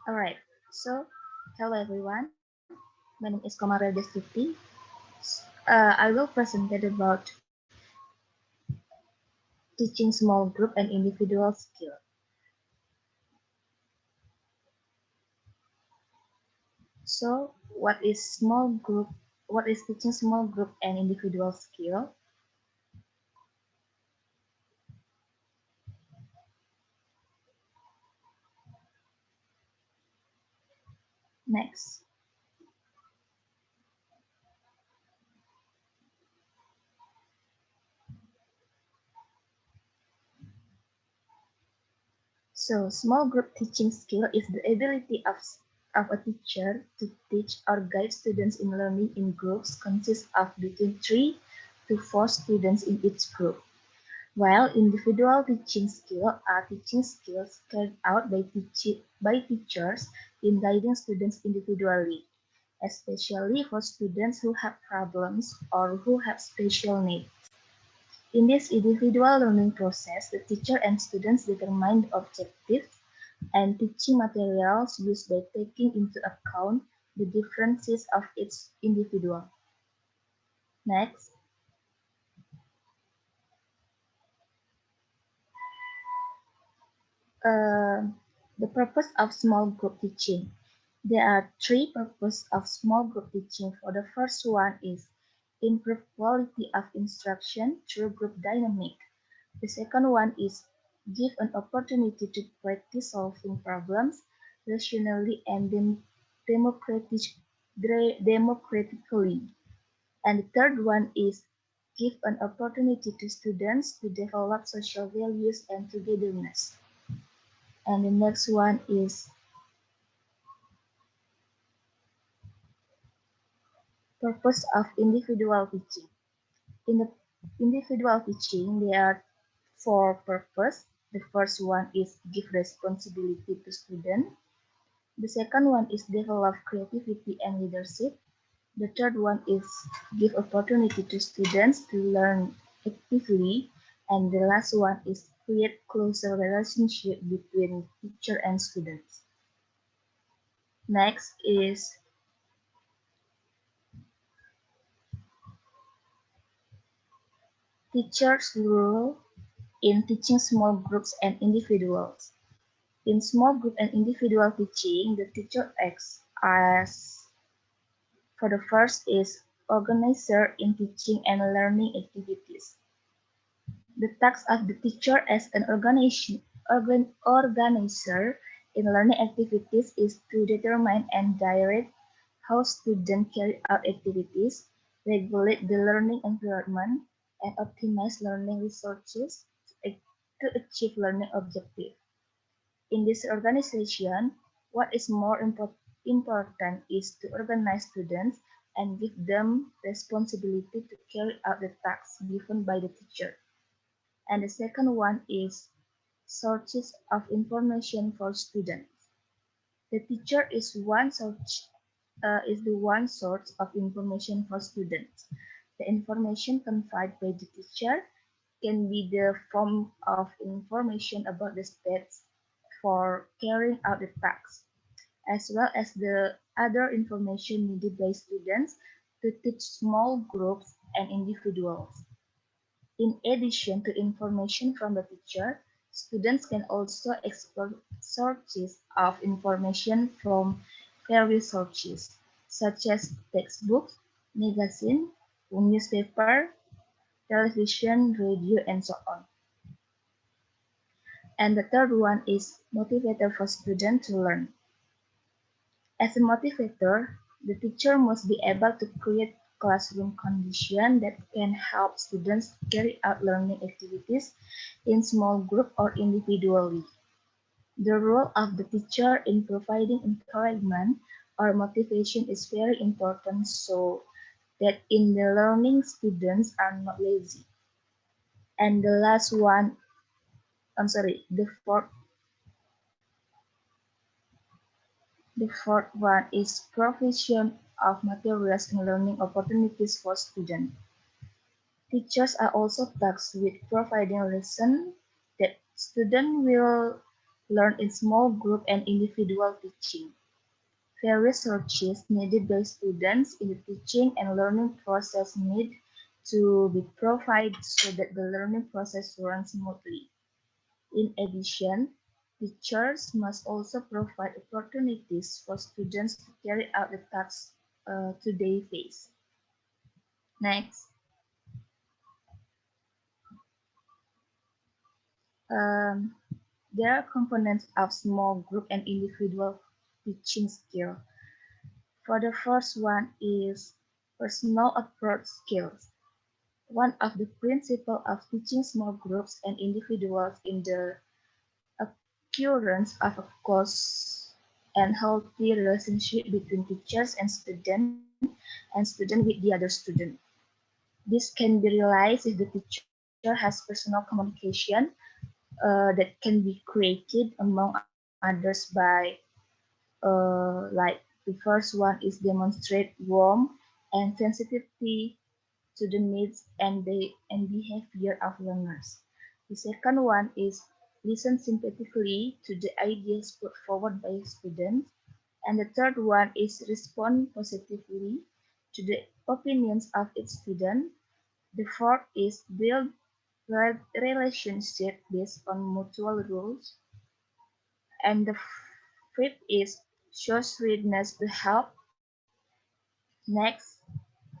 Alright, so hello everyone. My name is Komara Destuti. I will present about teaching small group and individual skill. So, what is small group? What is teaching small group and individual skill? Next. So, small group teaching skill is the ability of a teacher to teach or guide students in learning in groups consists of between 3 to 4 students in each group. While individual teaching skills are teaching skills carried out by teachers in guiding students individually, especially for students who have problems or who have special needs. In this individual learning process, the teacher and students determine the objectives and teaching materials used by taking into account the differences of each individual. Next, uh, the purpose of small group teaching. There are three purposes of small group teaching. For the first one is improve quality of instruction through group dynamic. The second one is give an opportunity to practice solving problems rationally and democratically. And the third one is give an opportunity to students to develop social values and togetherness. And the next one is purpose of individual teaching. In the individual teaching, there are four purposes. The first one is give responsibility to students. The second one is develop creativity and leadership. The third one is give opportunity to students to learn actively. And the last one is create closer relationship between teacher and students. Next is teacher's role in teaching small groups and individuals. In small group and individual teaching, the teacher acts as, for the first is organizer in teaching and learning activities. The task of the teacher as an organizer in learning activities is to determine and direct how students carry out activities, regulate the learning environment, and optimize learning resources to achieve learning objectives. In this organization, what is more important is to organize students and give them responsibility to carry out the tasks given by the teacher. And the second one is sources of information for students. The teacher is the one source of information for students. The information conveyed by the teacher can be the form of information about the steps for carrying out the task, as well as the other information needed by students to teach small groups and individuals. In addition to information from the teacher, students can also explore sources of information from various sources, such as textbooks, magazine, newspaper, television, radio, and so on. And the third one is motivator for students to learn. As a motivator, the teacher must be able to create classroom conditions that can help students carry out learning activities in small group or individually. The role of the teacher in providing encouragement or motivation is very important so that in the learning students are not lazy. And the last one, the fourth one is provision of materials and learning opportunities for students. Teachers are also tasked with providing lessons that students will learn in small group and individual teaching. Various resources needed by students in the teaching and learning process need to be provided so that the learning process runs smoothly. In addition, teachers must also provide opportunities for students to carry out the tasks they face. Next, um, there are components of small group and individual teaching skill. For the first one is personal approach skills. One of the principles of teaching small groups and individuals in the occurrence of a close and healthy relationship between teachers and student with the other student. This can be realized if the teacher has personal communication that can be created among others by like the first one is demonstrate warmth and sensitivity to the needs and behavior of learners. The second one is listen sympathetically to the ideas put forward by students. And the third one is respond positively to the opinions of each student. The fourth is build relationship based on mutual rules. And the fifth is shows willingness to help. Next,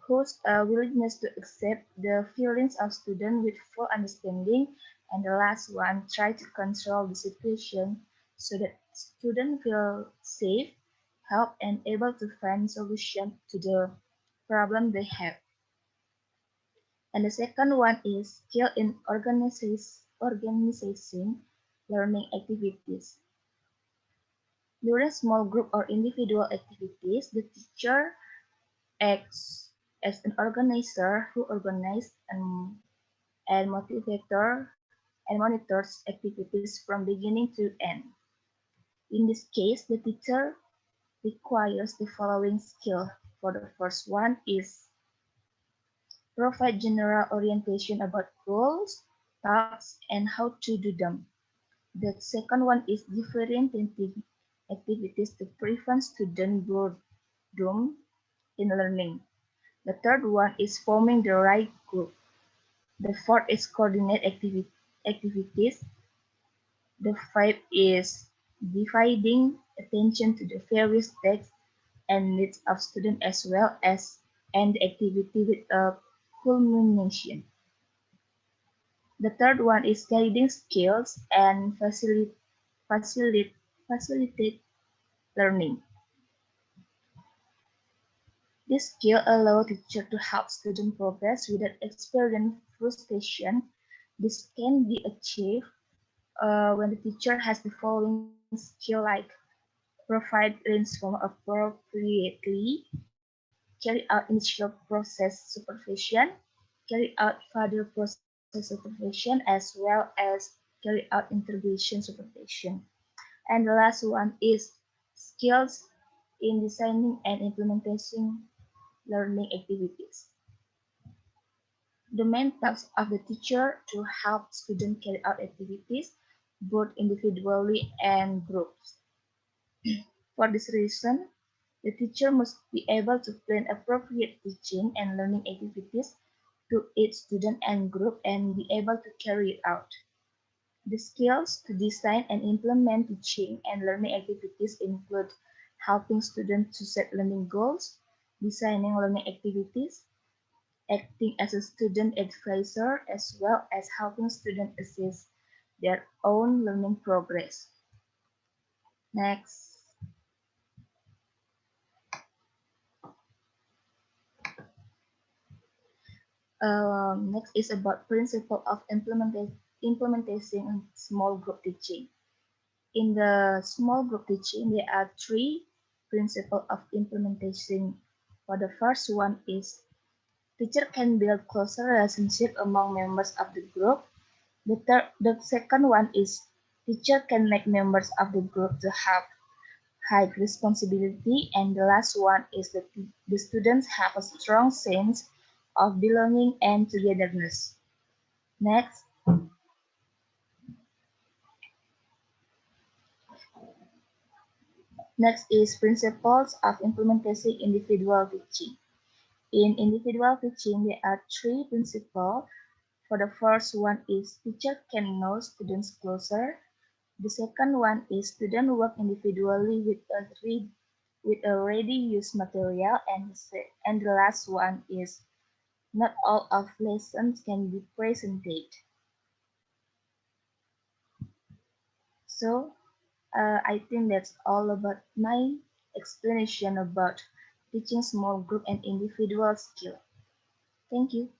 whose willingness to accept the feelings of students with full understanding. And the last one, try to control the situation so that students feel safe, help, and able to find solution to the problem they have. And the second one is skill in organizing learning activities. During small group or individual activities, the teacher acts as an organizer who organizes and motivator and monitors activities from beginning to end. In this case, the teacher requires the following skill. For the first one is provide general orientation about goals, tasks, and how to do them. The second one is differentiating activities to prevent student boredom in learning. The third one is forming the right group. The fourth is coordinate activities. The fifth is dividing attention to the various tasks and needs of students as well as and the activity with a culmination. The third one is guiding skills and facilitate learning. This skill allows teacher to help student progress without experiencing frustration. This can be achieved when the teacher has the following skill like provide transform appropriately, carry out initial process supervision, carry out further process supervision, as well as carry out integration supervision. And the last one is skills in designing and implementing learning activities. The main task of the teacher to help students carry out activities both individually and groups. For this reason, the teacher must be able to plan appropriate teaching and learning activities to each student and group and be able to carry it out. The skills to design and implement teaching and learning activities include helping students to set learning goals, designing learning activities, acting as a student advisor, as well as helping students assess their own learning progress. Next. Next is about principle of implementing small group teaching. In the small group teaching, there are three principles of implementation. For the first one is teacher can build closer relationship among members of the group. The second one is teacher can make members of the group to have high responsibility. And the last one is that the students have a strong sense of belonging and togetherness. Next, Next is principles of implementing individual teaching. In individual teaching, there are three principles. For the first one is teacher can know students closer. The second one is student work individually with a ready used material, and the last one is not all of lessons can be presented. So I think that's all about my explanation about teaching small group and individual skill. Thank you.